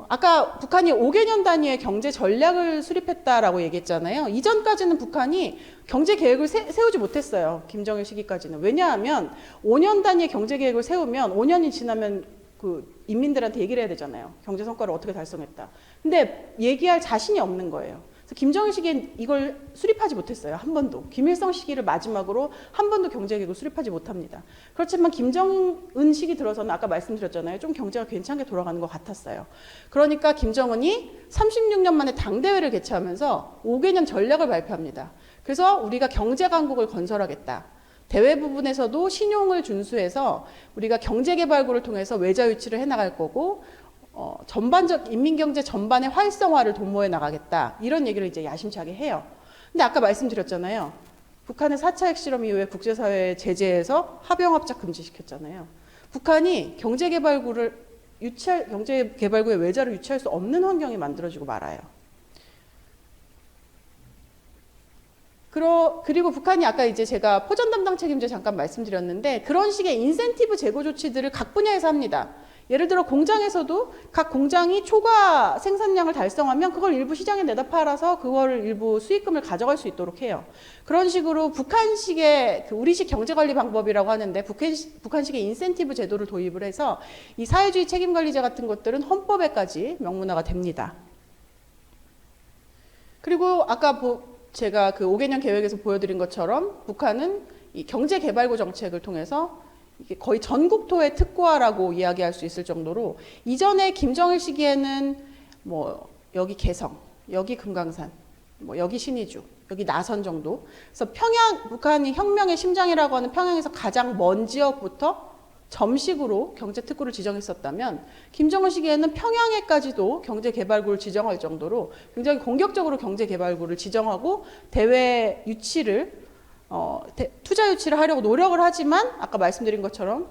A: 아까 북한이 5개년 단위의 경제 전략을 수립했다라고 얘기했잖아요. 이전까지는 북한이 경제 계획을 세우지 못했어요. 김정일 시기까지는. 왜냐하면 5년 단위의 경제 계획을 세우면 5년이 지나면 그 인민들한테 얘기를 해야 되잖아요. 경제 성과를 어떻게 달성했다. 근데 얘기할 자신이 없는 거예요. 그래서 김정일 시기엔 이걸 수립하지 못했어요. 한 번도. 김일성 시기를 마지막으로 한 번도 경제 계획을 수립하지 못합니다. 그렇지만 김정은 시기 들어서는 아까 말씀드렸잖아요. 좀 경제가 괜찮게 돌아가는 것 같았어요. 그러니까 김정은이 36년 만에 당대회를 개최하면서 5개년 전략을 발표합니다. 그래서 우리가 경제 강국을 건설하겠다. 대외 부분에서도 신용을 준수해서 우리가 경제개발구를 통해서 외자 유치를 해나갈 거고 전반적 인민경제 전반의 활성화를 도모해 나가겠다. 이런 얘기를 이제 야심차게 해요. 근데 아까 말씀드렸잖아요. 북한의 4차 핵실험 이후에 국제사회 제재에서 합영합작 금지시켰잖아요. 북한이 경제개발구의 외자를 유치할 수 없는 환경이 만들어지고 말아요. 그리고 북한이 아까 이제 제가 포전 담당 책임제 잠깐 말씀드렸는데 그런 식의 인센티브 제고 조치들을 각 분야에서 합니다. 예를 들어 공장에서도 각 공장이 초과 생산량을 달성하면 그걸 일부 시장에 내다 팔아서 그걸 일부 수익금을 가져갈 수 있도록 해요. 그런 식으로 북한식의 우리식 경제관리 방법이라고 하는데 북한식의 인센티브 제도를 도입을 해서 이 사회주의 책임관리제 같은 것들은 헌법에까지 명문화가 됩니다. 그리고 아까 제가 그 5개년 계획에서 보여드린 것처럼 북한은 이 경제개발구 정책을 통해서 이게 거의 전국토의 특구화라고 이야기할 수 있을 정도로 이전에 김정일 시기에는 뭐 여기 개성, 여기 금강산, 뭐 여기 신의주, 여기 나선 정도. 그래서 북한이 혁명의 심장이라고 하는 평양에서 가장 먼 지역부터 점식으로 경제특구를 지정했었다면 김정은 시기에는 평양에까지도 경제개발구를 지정할 정도로 굉장히 공격적으로 경제개발구를 지정하고 대외 유치를 투자 유치를 하려고 노력을 하지만 아까 말씀드린 것처럼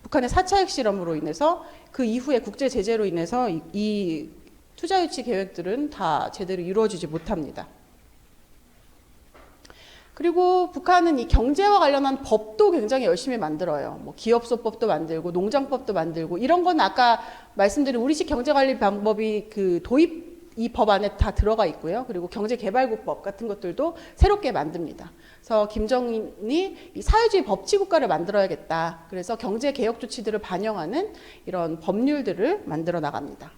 A: 북한의 4차 핵실험으로 인해서 그 이후에 국제 제재로 인해서 이 투자 유치 계획들은 다 제대로 이루어지지 못합니다. 그리고 북한은 이 경제와 관련한 법도 굉장히 열심히 만들어요. 뭐 기업소법도 만들고 농장법도 만들고 이런 건 아까 말씀드린 우리식 경제관리 방법이 그 도입 이 법 안에 다 들어가 있고요. 그리고 경제개발구법 같은 것들도 새롭게 만듭니다. 그래서 김정은이 이 사회주의 법치국가를 만들어야겠다. 그래서 경제개혁 조치들을 반영하는 이런 법률들을 만들어 나갑니다.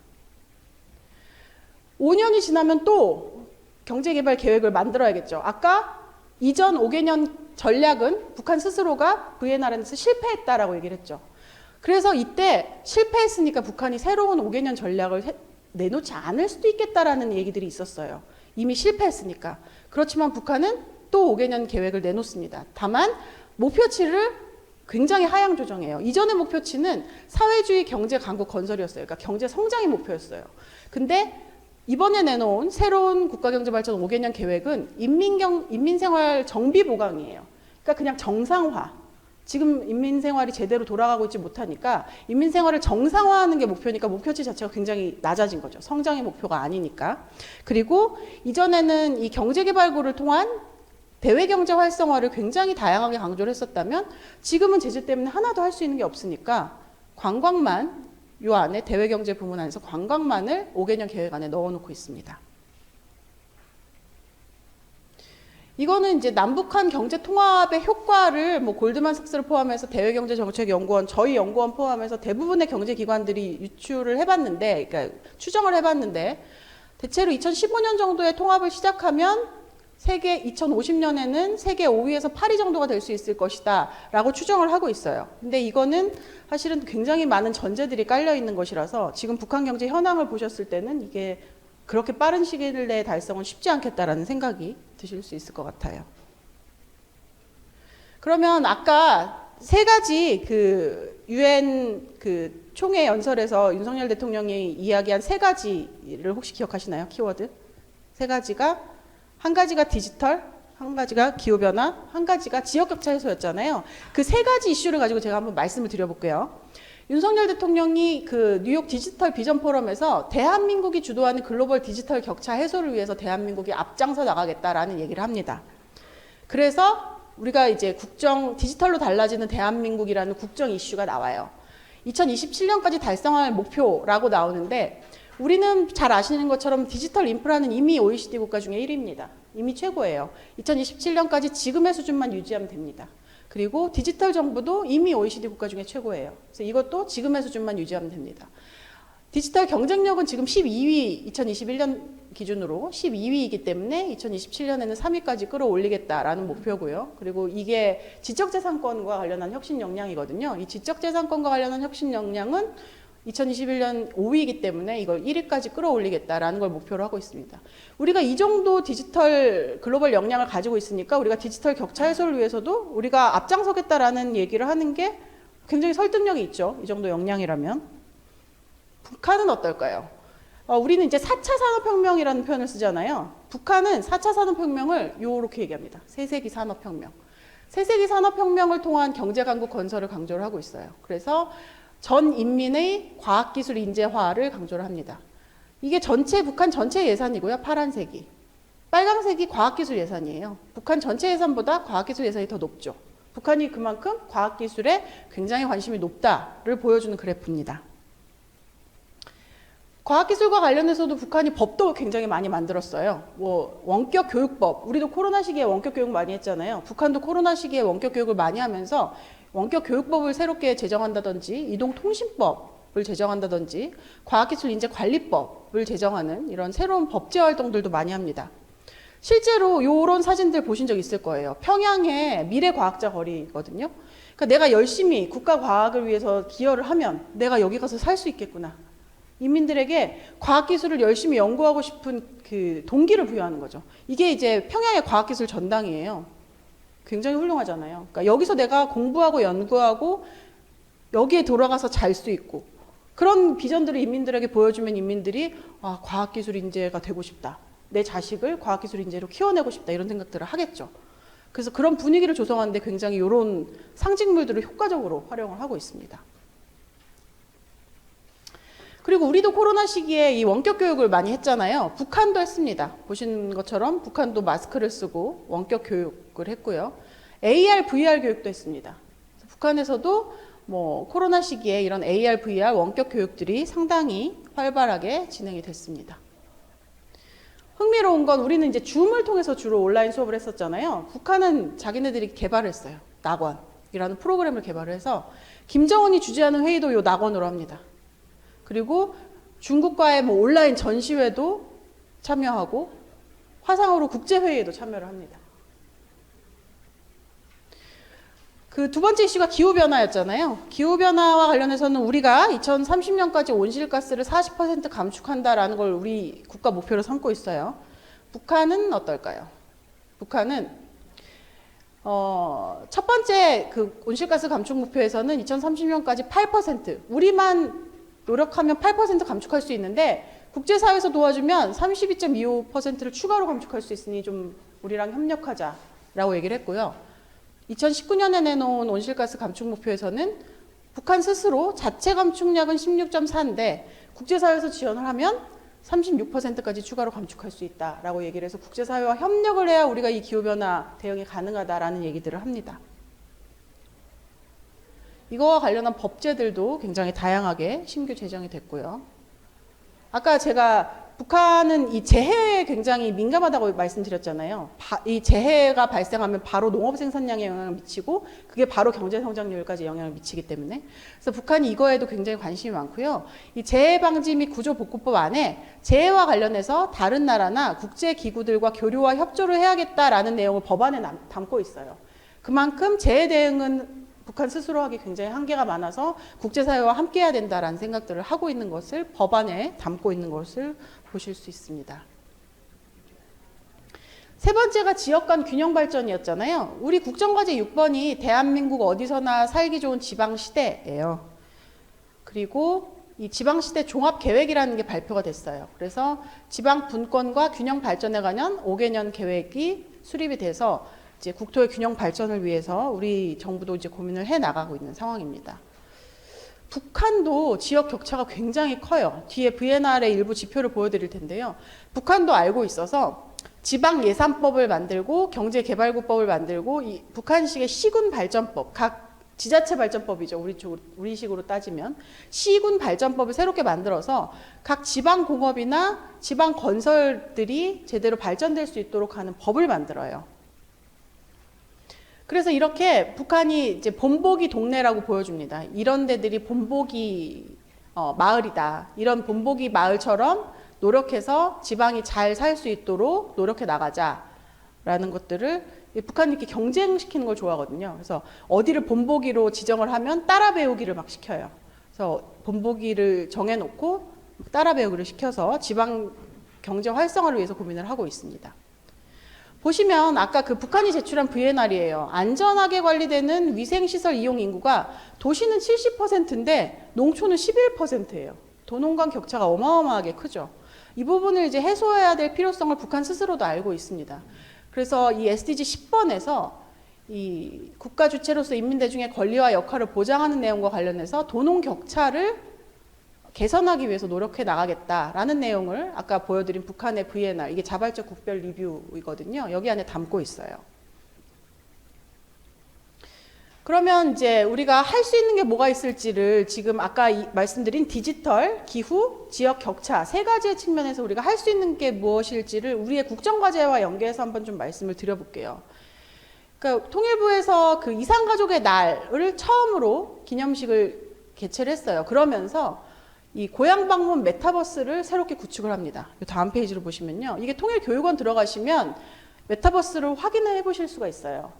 A: 5년이 지나면 또 경제개발 계획을 만들어야겠죠. 아까 이전 5개년 전략은 북한 스스로가 VNR에서 실패했다라고 얘기를 했죠. 그래서 이때 실패했으니까 북한이 새로운 5개년 전략을 내놓지 않을 수도 있겠다라는 얘기들이 있었어요. 이미 실패했으니까. 그렇지만 북한은 또 5개년 계획을 내놓습니다. 다만 목표치를 굉장히 하향 조정해요. 이전의 목표치는 사회주의 경제 강국 건설이었어요. 그러니까 경제 성장이 목표였어요. 근데 이번에 내놓은 새로운 국가경제발전 5개년 계획은 인민생활 정비 보강이에요. 그러니까 그냥 정상화. 지금 인민생활이 제대로 돌아가고 있지 못하니까 인민생활을 정상화하는 게 목표니까 목표치 자체가 굉장히 낮아진 거죠. 성장의 목표가 아니니까. 그리고 이전에는 이 경제개발구를 통한 대외경제 활성화를 굉장히 다양하게 강조를 했었다면 지금은 제재 때문에 하나도 할 수 있는 게 없으니까 관광만 요 안에 대외경제 부문 안에서 관광만을 5개년 계획 안에 넣어놓고 있습니다. 이거는 이제 남북한 경제 통합의 효과를 뭐 골드만삭스를 포함해서 대외경제정책연구원, 저희 연구원 포함해서 대부분의 경제기관들이 유추를 해봤는데, 그러니까 추정을 해봤는데, 대체로 2015년 정도에 통합을 시작하면 2050년에는 세계 5위에서 8위 정도가 될 수 있을 것이다 라고 추정을 하고 있어요. 근데 이거는 사실은 굉장히 많은 전제들이 깔려 있는 것이라서 지금 북한 경제 현황을 보셨을 때는 이게 그렇게 빠른 시기 내에 달성은 쉽지 않겠다라는 생각이 드실 수 있을 것 같아요. 그러면 아까 세 가지 그 UN 그 총회 연설에서 윤석열 대통령이 이야기한 세 가지를 혹시 기억하시나요? 키워드? 세 가지가 한 가지가 디지털, 한 가지가 기후변화, 한 가지가 지역격차 해소였잖아요. 그 세 가지 이슈를 가지고 제가 한번 말씀을 드려볼게요. 윤석열 대통령이 그 뉴욕 디지털 비전 포럼에서 대한민국이 주도하는 글로벌 디지털 격차 해소를 위해서 대한민국이 앞장서 나가겠다라는 얘기를 합니다. 그래서 우리가 이제 디지털로 달라지는 대한민국이라는 국정 이슈가 나와요. 2027년까지 달성할 목표라고 나오는데 우리는 잘 아시는 것처럼 디지털 인프라는 이미 OECD 국가 중에 1위입니다. 이미 최고예요. 2027년까지 지금의 수준만 유지하면 됩니다. 그리고 디지털 정부도 이미 OECD 국가 중에 최고예요. 그래서 이것도 지금의 수준만 유지하면 됩니다. 디지털 경쟁력은 지금 12위, 2021년 기준으로 12위이기 때문에 2027년에는 3위까지 끌어올리겠다라는 목표고요. 그리고 이게 지적재산권과 관련한 혁신 역량이거든요. 이 지적재산권과 관련한 혁신 역량은 2021년 5위이기 때문에 이걸 1위까지 끌어올리겠다라는 걸 목표로 하고 있습니다. 우리가 이 정도 디지털 글로벌 역량을 가지고 있으니까 우리가 디지털 격차 해소를 위해서도 우리가 앞장서겠다라는 얘기를 하는 게 굉장히 설득력이 있죠. 이 정도 역량이라면. 북한은 어떨까요? 우리는 이제 4차 산업혁명이라는 표현을 쓰잖아요. 북한은 4차 산업혁명을 이렇게 얘기합니다. 새세기 산업혁명. 새세기 산업혁명을 통한 경제강국 건설을 강조를 하고 있어요. 그래서 전 인민의 과학기술 인재화를 강조를 합니다. 이게 북한 전체 예산이고요. 파란색이. 빨강색이 과학기술 예산이에요. 북한 전체 예산보다 과학기술 예산이 더 높죠. 북한이 그만큼 과학기술에 굉장히 관심이 높다를 보여주는 그래프입니다. 과학기술과 관련해서도 북한이 법도 굉장히 많이 만들었어요. 원격 교육법. 우리도 코로나 시기에 원격 교육 많이 했잖아요. 북한도 코로나 시기에 원격 교육을 많이 하면서 원격 교육법을 새롭게 제정한다든지 이동통신법을 제정한다든지 과학기술인재관리법을 제정하는 이런 새로운 법제 활동들도 많이 합니다. 실제로 이런 사진들 보신 적 있을 거예요. 평양에 미래과학자 거리거든요. 그러니까 내가 열심히 국가 과학을 위해서 기여를 하면 내가 여기 가서 살 수 있겠구나. 인민들에게 과학기술을 열심히 연구하고 싶은 그 동기를 부여하는 거죠. 이게 이제 평양의 과학기술 전당이에요. 굉장히 훌륭하잖아요. 그러니까 여기서 내가 공부하고 연구하고 여기에 돌아가서 잘 수 있고 그런 비전들을 인민들에게 보여주면 인민들이 과학기술 인재가 되고 싶다. 내 자식을 과학기술 인재로 키워내고 싶다. 이런 생각들을 하겠죠. 그래서 그런 분위기를 조성하는데 굉장히 이런 상징물들을 효과적으로 활용을 하고 있습니다. 그리고 우리도 코로나 시기에 이 원격 교육을 많이 했잖아요. 북한도 했습니다. 보신 것처럼 북한도 마스크를 쓰고 원격 교육을 했고요. AR, VR 교육도 했습니다. 북한에서도 코로나 시기에 이런 AR, VR 원격 교육들이 상당히 활발하게 진행이 됐습니다. 흥미로운 건 우리는 이제 줌을 통해서 주로 온라인 수업을 했었잖아요. 북한은 자기네들이 개발했어요. 낙원이라는 프로그램을 개발해서 김정은이 주재하는 회의도 이 낙원으로 합니다. 그리고 중국과의 온라인 전시회도 참여하고 화상으로 국제회의에도 참여를 합니다. 그 두 번째 이슈가 기후변화였잖아요. 기후변화와 관련해서는 우리가 2030년까지 온실가스를 40% 감축한다라는 걸 우리 국가 목표로 삼고 있어요. 북한은 어떨까요? 북한은 첫 번째 그 온실가스 감축 목표에서는 2030년까지 8%, 우리만 노력하면 8% 감축할 수 있는데 국제사회에서 도와주면 32.25%를 추가로 감축할 수 있으니 좀 우리랑 협력하자라고 얘기를 했고요. 2019년에 내놓은 온실가스 감축 목표에서는 북한 스스로 자체 감축량은 16.4인데 국제사회에서 지원을 하면 36%까지 추가로 감축할 수 있다라고 얘기를 해서 국제사회와 협력을 해야 우리가 이 기후변화 대응이 가능하다라는 얘기들을 합니다. 이거와 관련한 법제들도 굉장히 다양하게 신규 제정이 됐고요. 아까 제가 북한은 이 재해에 굉장히 민감하다고 말씀드렸잖아요. 이 재해가 발생하면 바로 농업 생산량에 영향을 미치고 그게 바로 경제 성장률까지 영향을 미치기 때문에 그래서 북한이 이거에도 굉장히 관심이 많고요. 이 재해 방지 및 구조 복구법 안에 재해와 관련해서 다른 나라나 국제 기구들과 교류와 협조를 해야겠다라는 내용을 법안에 담고 있어요. 그만큼 재해 대응은 북한 스스로 하기 굉장히 한계가 많아서 국제사회와 함께 해야 된다라는 생각들을 하고 있는 것을 법안에 담고 있는 것을 보실 수 있습니다. 세 번째가 지역 간 균형 발전이었잖아요. 우리 국정과제 6번이 대한민국 어디서나 살기 좋은 지방시대예요. 그리고 이 지방시대 종합계획이라는 게 발표가 됐어요. 그래서 지방 분권과 균형 발전에 관한 5개년 계획이 수립이 돼서 이제 국토의 균형 발전을 위해서 우리 정부도 이제 고민을 해 나가고 있는 상황입니다. 북한도 지역 격차가 굉장히 커요. 뒤에 VNR의 일부 지표를 보여드릴 텐데요. 북한도 알고 있어서 지방 예산법을 만들고 경제개발구법을 만들고 이 북한식의 시군 발전법, 각 지자체 발전법이죠. 우리식으로 따지면 시군 발전법을 새롭게 만들어서 각 지방 공업이나 지방 건설들이 제대로 발전될 수 있도록 하는 법을 만들어요. 그래서 이렇게 북한이 이제 본보기 동네라고 보여줍니다. 이런 데들이 본보기 마을이다. 이런 본보기 마을처럼 노력해서 지방이 잘 살 수 있도록 노력해 나가자라는 것들을 북한이 이렇게 경쟁시키는 걸 좋아하거든요. 그래서 어디를 본보기로 지정을 하면 따라 배우기를 막 시켜요. 그래서 본보기를 정해놓고 따라 배우기를 시켜서 지방 경제 활성화를 위해서 고민을 하고 있습니다. 보시면 아까 그 북한이 제출한 VNR이에요. 안전하게 관리되는 위생시설 이용 인구가 도시는 70%인데 농촌은 11%예요. 도농 간 격차가 어마어마하게 크죠. 이 부분을 이제 해소해야 될 필요성을 북한 스스로도 알고 있습니다. 그래서 이 SDG 10번에서 이 국가 주체로서 인민대중의 권리와 역할을 보장하는 내용과 관련해서 도농 격차를 개선하기 위해서 노력해 나가겠다라는 내용을 아까 보여드린 북한의 VNR, 이게 자발적 국별 리뷰이거든요. 여기 안에 담고 있어요. 그러면 이제 우리가 할 수 있는 게 뭐가 있을지를 지금 아까 말씀드린 디지털, 기후, 지역 격차 세 가지의 측면에서 우리가 할 수 있는 게 무엇일지를 우리의 국정과제와 연계해서 한번 좀 말씀을 드려볼게요. 그러니까 통일부에서 그 이산가족의 날을 처음으로 기념식을 개최를 했어요. 그러면서 이 고향 방문 메타버스를 새롭게 구축을 합니다. 다음 페이지로 보시면요. 이게 통일교육원 들어가시면 메타버스를 확인해 보실 수가 있어요.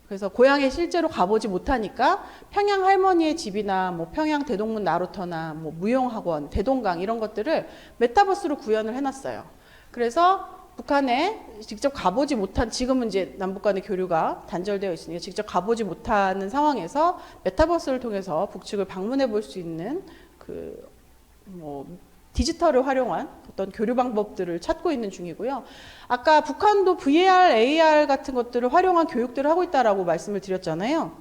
A: 그래서 고향에 실제로 가보지 못하니까 평양 할머니의 집이나 뭐 평양 대동문 나루터나 뭐 무용학원, 대동강 이런 것들을 메타버스로 구현을 해놨어요. 그래서 북한에 직접 가보지 못한, 지금은 이제 남북 간의 교류가 단절되어 있으니까 직접 가보지 못하는 상황에서 메타버스를 통해서 북측을 방문해 볼 수 있는 그 뭐 디지털을 활용한 어떤 교류 방법들을 찾고 있는 중이고요. 아까 북한도 VAR, AR 같은 것들을 활용한 교육들을 하고 있다라고 말씀을 드렸잖아요.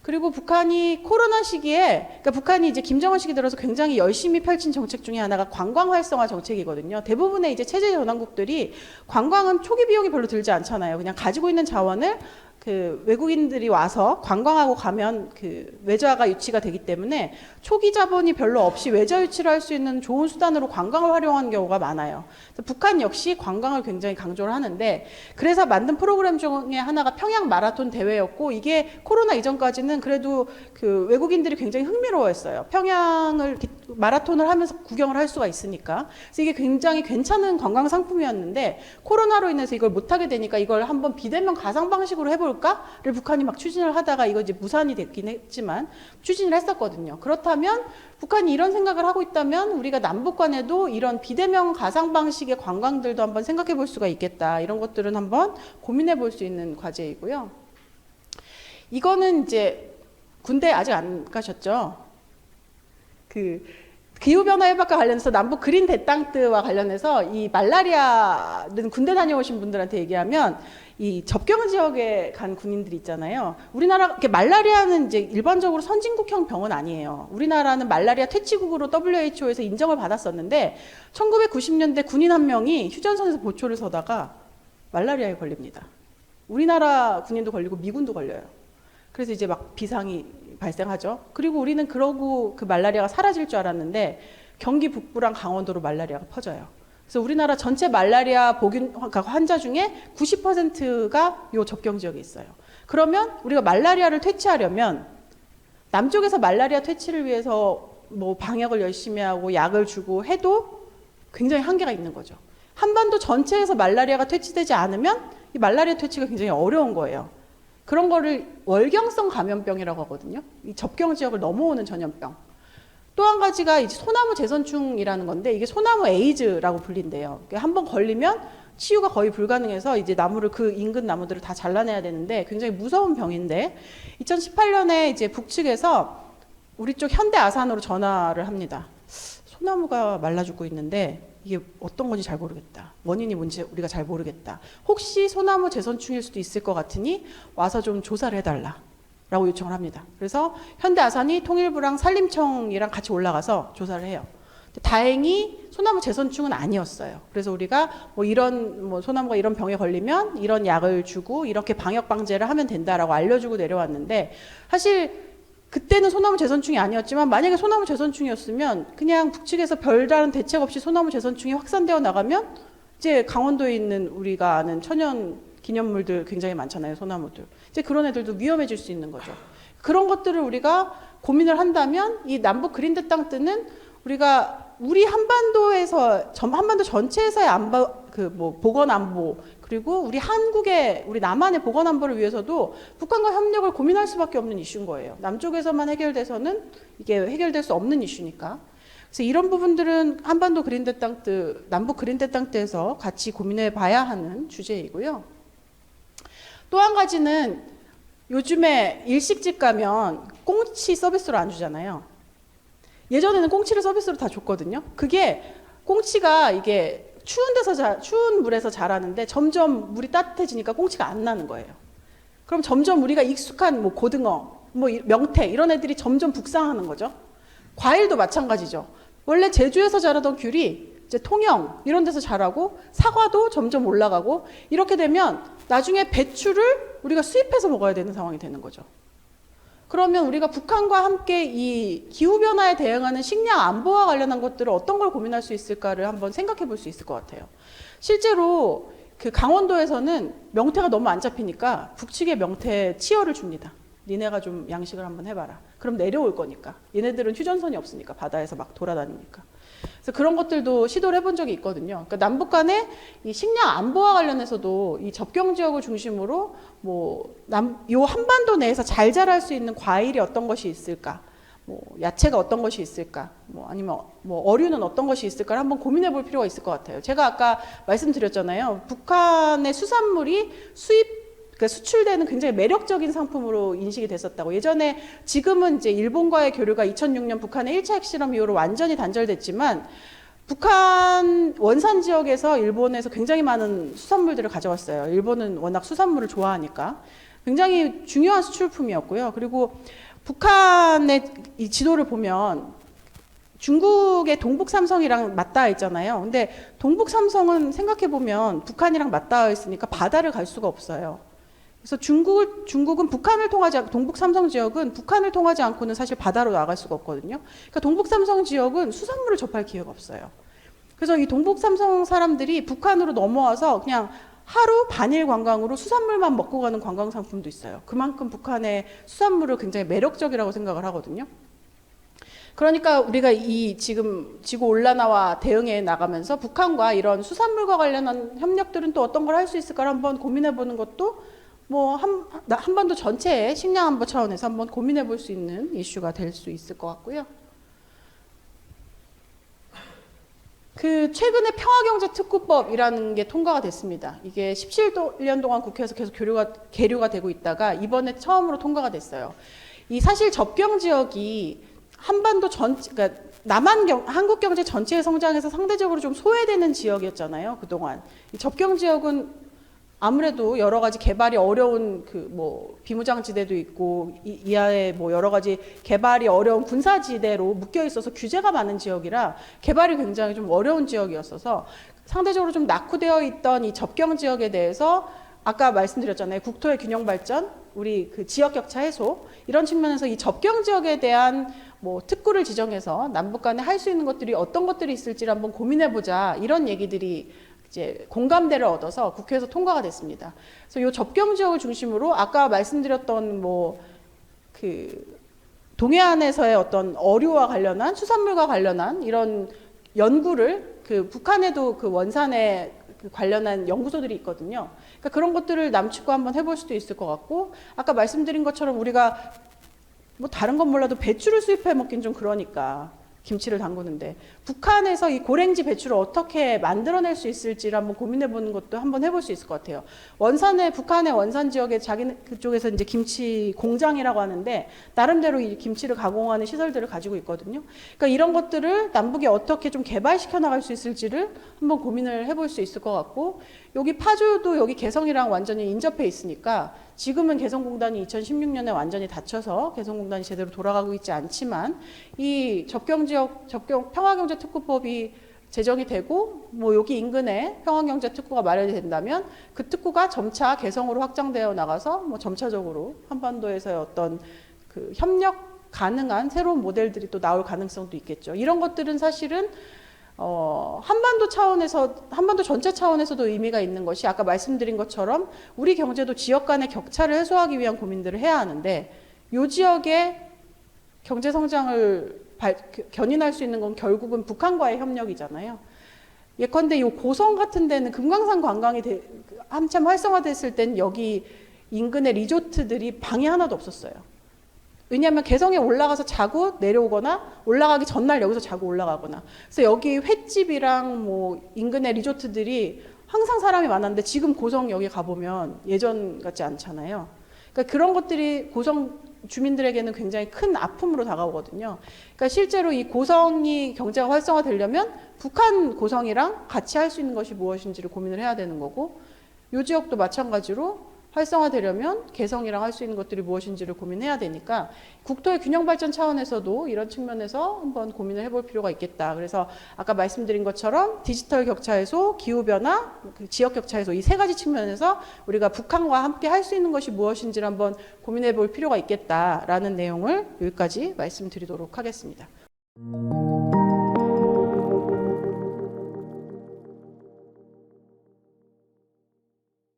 A: 그리고 북한이 코로나 시기에, 그러니까 북한이 이제 김정은 시기 들어서 굉장히 열심히 펼친 정책 중에 하나가 관광 활성화 정책이거든요. 대부분의 이제 체제 전환국들이 관광은 초기 비용이 별로 들지 않잖아요. 그냥 가지고 있는 자원을 그 외국인들이 와서 관광하고 가면 그 외자가 유치가 되기 때문에 초기 자본이 별로 없이 외자 유치를 할 수 있는 좋은 수단으로 관광을 활용하는 경우가 많아요. 북한 역시 관광을 굉장히 강조를 하는데, 그래서 만든 프로그램 중에 하나가 평양 마라톤 대회였고, 이게 코로나 이전까지는 그래도 그 외국인들이 굉장히 흥미로워했어요. 평양을 마라톤을 하면서 구경을 할 수가 있으니까. 그래서 이게 굉장히 괜찮은 관광 상품이었는데, 코로나로 인해서 이걸 못하게 되니까 이걸 한번 비대면 가상 방식으로 해볼까를 북한이 막 추진을 하다가 이거 이제 무산이 됐긴 했지만 추진을 했었거든요. 그렇다면 북한이 이런 생각을 하고 있다면 우리가 남북 간에도 이런 비대면 가상 방식의 관광들도 한번 생각해 볼 수가 있겠다. 이런 것들은 한번 고민해 볼 수 있는 과제이고요. 이거는 이제 군대 아직 안 가셨죠? 그 기후변화 협약과 관련해서 남북 그린 대땅뜨와 관련해서 이 말라리아는 군대 다녀오신 분들한테 얘기하면 이 접경 지역에 간 군인들이 있잖아요. 우리나라 이렇게 말라리아는 이제 일반적으로 선진국형 병은 아니에요. 우리나라는 말라리아 퇴치국으로 WHO에서 인정을 받았었는데 1990년대 군인 한 명이 휴전선에서 보초를 서다가 말라리아에 걸립니다. 우리나라 군인도 걸리고 미군도 걸려요. 그래서 이제 막 비상이 발생하죠. 그리고 우리는 그러고 그 말라리아가 사라질 줄 알았는데 경기 북부랑 강원도로 말라리아가 퍼져요. 그래서 우리나라 전체 말라리아 보균 환자 중에 90%가 요 접경 지역에 있어요. 그러면 우리가 말라리아를 퇴치하려면 남쪽에서 말라리아 퇴치를 위해서 뭐 방역을 열심히 하고 약을 주고 해도 굉장히 한계가 있는 거죠. 한반도 전체에서 말라리아가 퇴치되지 않으면 이 말라리아 퇴치가 굉장히 어려운 거예요. 그런 거를 월경성 감염병이라고 하거든요. 이 접경 지역을 넘어오는 전염병. 또 한 가지가 이제 소나무 제선충이라는 건데 이게 소나무 에이즈라고 불린대요. 한번 걸리면 치유가 거의 불가능해서 이제 나무를 그 인근 나무들을 다 잘라내야 되는데 굉장히 무서운 병인데 2018년에 이제 북측에서 우리 쪽 현대 아산으로 전화를 합니다. 소나무가 말라 죽고 있는데 이게 어떤 건지 잘 모르겠다. 원인이 뭔지 우리가 잘 모르겠다. 혹시 소나무 제선충일 수도 있을 것 같으니 와서 좀 조사를 해달라. 라고 요청을 합니다. 그래서 현대아산이 통일부랑 산림청이랑 같이 올라가서 조사를 해요. 다행히 소나무 재선충은 아니었어요. 그래서 우리가 뭐 이런 뭐 소나무가 이런 병에 걸리면 이런 약을 주고 이렇게 방역 방제를 하면 된다라고 알려주고 내려왔는데, 사실 그때는 소나무 재선충이 아니었지만 만약에 소나무 재선충이었으면 그냥 북측에서 별다른 대책 없이 소나무 재선충이 확산되어 나가면 이제 강원도에 있는 우리가 아는 천연 기념물들 굉장히 많잖아요. 소나무들. 이제 그런 애들도 위험해질 수 있는 거죠. 그런 것들을 우리가 고민을 한다면 이 남북 그린데 땅뜨는 우리가 우리 한반도에서 한반도 전체에서의 보건 안보, 그리고 우리 한국의 우리 남한의 보건 안보를 위해서도 북한과 협력을 고민할 수밖에 없는 이슈인 거예요. 남쪽에서만 해결돼서는 이게 해결될 수 없는 이슈니까. 그래서 이런 부분들은 한반도 그린데 땅뜨, 남북 그린데 땅뜨에서 같이 고민해 봐야 하는 주제이고요. 또 한 가지는 요즘에 일식집 가면 꽁치 서비스로 안 주잖아요. 예전에는 꽁치를 서비스로 다 줬거든요. 그게 꽁치가 이게 추운 물에서 자라는데 점점 물이 따뜻해지니까 꽁치가 안 나는 거예요. 그럼 점점 우리가 익숙한 뭐 고등어, 뭐 명태 이런 애들이 점점 북상하는 거죠. 과일도 마찬가지죠. 원래 제주에서 자라던 귤이 이제 통영 이런 데서 자라고 사과도 점점 올라가고, 이렇게 되면 나중에 배추를 우리가 수입해서 먹어야 되는 상황이 되는 거죠. 그러면 우리가 북한과 함께 이 기후변화에 대응하는 식량 안보와 관련한 것들을 어떤 걸 고민할 수 있을까를 한번 생각해 볼 수 있을 것 같아요. 실제로 그 강원도에서는 명태가 너무 안 잡히니까 북측에 명태 치어를 줍니다. 니네가 좀 양식을 한번 해봐라. 그럼 내려올 거니까. 얘네들은 휴전선이 없으니까, 바다에서 막 돌아다니니까. 그래서 그런 것들도 시도를 해본 적이 있거든요. 그러니까 남북 간에 이 식량 안보와 관련해서도 이 접경 지역을 중심으로 요 한반도 내에서 잘 자랄 수 있는 과일이 어떤 것이 있을까, 뭐 야채가 어떤 것이 있을까, 뭐 아니면 뭐 어류는 어떤 것이 있을까를 한번 고민해 볼 필요가 있을 것 같아요. 제가 아까 말씀드렸잖아요. 북한의 수산물이 그러니까 수출되는 굉장히 매력적인 상품으로 인식이 됐었다고. 예전에, 지금은 이제 일본과의 교류가 2006년 북한의 1차 핵실험 이후로 완전히 단절됐지만, 북한 원산 지역에서 일본에서 굉장히 많은 수산물들을 가져왔어요. 일본은 워낙 수산물을 좋아하니까. 굉장히 중요한 수출품이었고요. 그리고 북한의 이 지도를 보면 중국의 동북삼성이랑 맞닿아 있잖아요. 근데 동북삼성은 생각해보면 북한이랑 맞닿아 있으니까 바다를 갈 수가 없어요. 그래서 중국은 북한을 통하지 않고, 동북 삼성 지역은 북한을 통하지 않고는 사실 바다로 나갈 수가 없거든요. 그러니까 동북 삼성 지역은 수산물을 접할 기회가 없어요. 그래서 이 동북 삼성 사람들이 북한으로 넘어와서 그냥 하루 반일 관광으로 수산물만 먹고 가는 관광 상품도 있어요. 그만큼 북한의 수산물을 굉장히 매력적이라고 생각을 하거든요. 그러니까 우리가 이 지금 지구 온난화와 대응해 나가면서 북한과 이런 수산물과 관련한 협력들은 또 어떤 걸 할 수 있을까를 한번 고민해 보는 것도 뭐 한반도 전체의 식량 안보 차원에서 한번 고민해 볼 수 있는 이슈가 될 수 있을 것 같고요. 그 최근에 평화경제특구법이라는 게 통과가 됐습니다. 이게 17년 동안 국회에서 계속 계류가 되고 있다가 이번에 처음으로 통과가 됐어요. 이 사실 접경 지역이 한반도 그러니까 한국 경제 전체의 성장에서 상대적으로 좀 소외되는 지역이었잖아요, 그동안. 이 접경 지역은 아무래도 여러 가지 개발이 어려운 비무장지대도 있고 이하에 뭐 여러 가지 개발이 어려운 군사지대로 묶여 있어서 규제가 많은 지역이라 개발이 굉장히 좀 어려운 지역이었어서 상대적으로 좀 낙후되어 있던 이 접경 지역에 대해서 아까 말씀드렸잖아요. 국토의 균형 발전, 우리 그 지역 격차 해소, 이런 측면에서 이 접경 지역에 대한 뭐 특구를 지정해서 남북 간에 할 수 있는 것들이 어떤 것들이 있을지를 한번 고민해 보자, 이런 얘기들이 이제 공감대를 얻어서 국회에서 통과가 됐습니다. 그래서 이 접경 지역을 중심으로 아까 말씀드렸던 동해안에서의 어떤 어류와 관련한, 수산물과 관련한 이런 연구를, 북한에도 원산에 관련한 연구소들이 있거든요. 그러니까 그런 것들을 남측과 한번 해볼 수도 있을 것 같고, 아까 말씀드린 것처럼 우리가 뭐 다른 건 몰라도 배추를 수입해 먹긴 좀 그러니까 김치를 담그는데 북한에서 이 고랭지 배추를 어떻게 만들어낼 수 있을지를 한번 고민해 보는 것도 한번 해볼 수 있을 것 같아요. 북한의 원산 지역에 그쪽에서 이제 김치 공장이라고 하는데 나름대로 이 김치를 가공하는 시설들을 가지고 있거든요. 그러니까 이런 것들을 남북이 어떻게 좀 개발시켜 나갈 수 있을지를 한번 고민을 해볼 수 있을 것 같고, 여기 파주도 여기 개성이랑 완전히 인접해 있으니까 지금은 개성공단이 2016년에 완전히 닫혀서 개성공단이 제대로 돌아가고 있지 않지만 이 접경지역 평화경제특구법이 제정이 되고 뭐 여기 인근에 평화경제특구가 마련이 된다면 그 특구가 점차 개성으로 확장되어 나가서 뭐 점차적으로 한반도에서의 어떤 그 협력 가능한 새로운 모델들이 또 나올 가능성도 있겠죠. 이런 것들은 사실은 한반도 전체 차원에서도 의미가 있는 것이 아까 말씀드린 것처럼 우리 경제도 지역 간의 격차를 해소하기 위한 고민들을 해야 하는데 이 지역의 경제 성장을 견인할 수 있는 건 결국은 북한과의 협력이잖아요. 예컨대 이 고성 같은 데는 금강산 관광이 한참 활성화됐을 땐 여기 인근의 리조트들이 방이 하나도 없었어요. 왜냐하면 개성에 올라가서 자고 내려오거나 올라가기 전날 여기서 자고 올라가거나. 그래서 여기 횟집이랑 뭐 인근의 리조트들이 항상 사람이 많았는데 지금 고성 여기 가보면 예전 같지 않잖아요. 그러니까 그런 것들이 고성 주민들에게는 굉장히 큰 아픔으로 다가오거든요. 그러니까 실제로 이 고성이 경제가 활성화되려면 북한 고성이랑 같이 할 수 있는 것이 무엇인지를 고민을 해야 되는 거고 이 지역도 마찬가지로 활성화되려면 개성이랑 할 수 있는 것들이 무엇인지를 고민해야 되니까 국토의 균형 발전 차원에서도 이런 측면에서 한번 고민을 해볼 필요가 있겠다. 그래서 아까 말씀드린 것처럼 디지털 격차 해소, 기후 변화, 지역 격차 해소 이 세 가지 측면에서 우리가 북한과 함께 할 수 있는 것이 무엇인지를 한번 고민해 볼 필요가 있겠다라는 내용을 여기까지 말씀드리도록 하겠습니다.